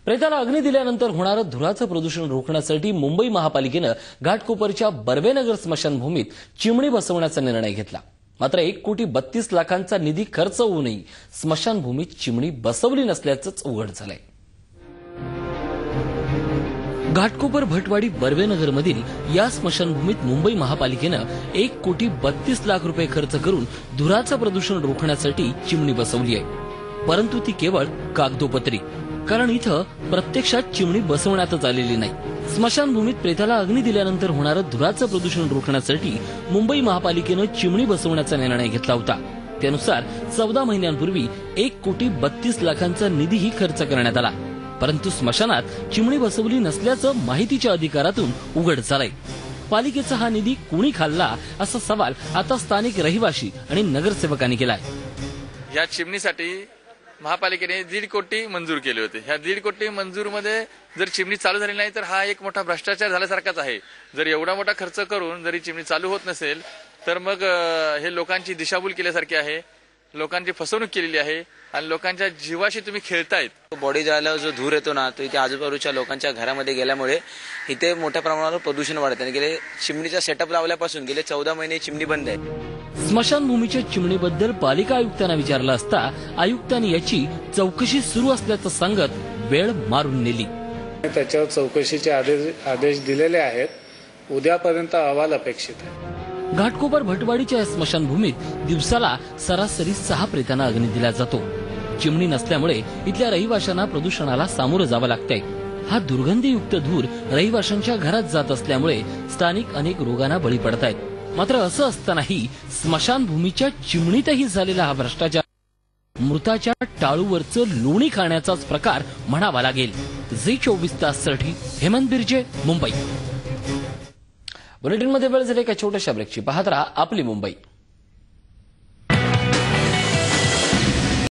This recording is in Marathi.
प्रेताला अग्नी दिल्यानंतर होणारं धुराचं प्रदूषण रोखण्यासाठी मुंबई महापालिकेनं घाटकोपरच्या बर्वेनगर स्मशानभूमीत चिमणी बसवण्याचा निर्णय घेतला। मात्र 1,32,00,000चा निधी खर्च होऊनही स्मशानभूमीत चिमणी बसवली नसल्याचंच उघड झालंय। घाटकोपर भटवाडी बर्वेनगरमधील या स्मशानभूमीत मुंबई महापालिकेनं 1,32,00,000 रुपये खर्च करून धुराचं प्रदूषण रोखण्यासाठी चिमणी बसवली आहे, परंतु ती केवळ कागदोपत्री, कारण इथं प्रत्यक्षात चिमणी बसवण्यातच आलेली नाही। स्मशानभूमीत प्रेताला अग्नी दिल्यानंतर होणारं धुराचं प्रदूषण रोखण्यासाठी मुंबई महापालिकेनं चिमणी बसवण्याचा निर्णय घेतला होता। त्यानुसार 14 महिन्यांपूर्वी 1,32,00,000चा निधीही खर्च करण्यात आला, परंतु स्मशानात चिमणी बसवली नसल्याचं माहितीच्या अधिकारातून उघड झालंय। पालिकेचा हा निधी कुणी खाल्ला असा सवाल आता स्थानिक रहिवासी आणि नगरसेवकांनी केलाय। या चिमणीसाठी महापालिकेने 1.5 कोटी मंजूर केले होते। ह्या 1.5 कोटी मंजूरमध्ये जर चिमणी चालू झाली नाही तर हा एक मोठा भ्रष्टाचार झाल्यासारखाच आहे। जर एवढा मोठा खर्च करून जरी चिमणी चालू होत नसेल तर मग हे लोकांची दिशाभूल केल्यासारखी आहे, लोकांची फसवणूक केलेली आहे आणि लोकांच्या जीवाशी तुम्ही खेळतायत। बॉडी जाळल्यावर जो धूर येतो ना, तो इथे आजूबाजूच्या लोकांच्या घरामध्ये गेल्यामुळे इथे मोठ्या प्रमाणावर प्रदूषण वाढत आहे। गेले चिमणीचा सेटअप लावल्यापासून गेले 14 महिने चिमणी बंद आहे। स्मशानभूमीच्या चिमणीबद्दल पालिका आयुक्तांना विचारलं असता आयुक्तांनी याची चौकशी सुरू असल्याचं सांगत वेळ मारून नेली। त्याच्यावर चौकशीचे आदेश दिलेले आहेत। उद्यापर्यंत अहवाल अपेक्षित आहे। घाटकोपर भटवाडीच्या या स्मशानभूमीत दिवसाला सरासरी 6 प्रेतांना अग्नी दिला जातो। चिमणी नसल्यामुळे इथल्या रहिवाशांना प्रदूषणाला सामोरं जावं लागतंय। हा दुर्गंधीयुक्त धूर रहिवाशांच्या घरात जात असल्यामुळे स्थानिक अनेक रोगांना बळी पडतायत। मात्र असं असतानाही स्मशानभूमीच्या चिमणीतही झालेला हा भ्रष्टाचार मृताच्या टाळूवरचं लोणी खाण्याचाच प्रकार म्हणावा लागेल। झी24 ताससाठी हेमंत बिर्जे, मुंबई। बुलेटिनमध्ये वेळ झाली एका छोट्याशा ब्रेकची। पाहत रहा आपली मुंबई।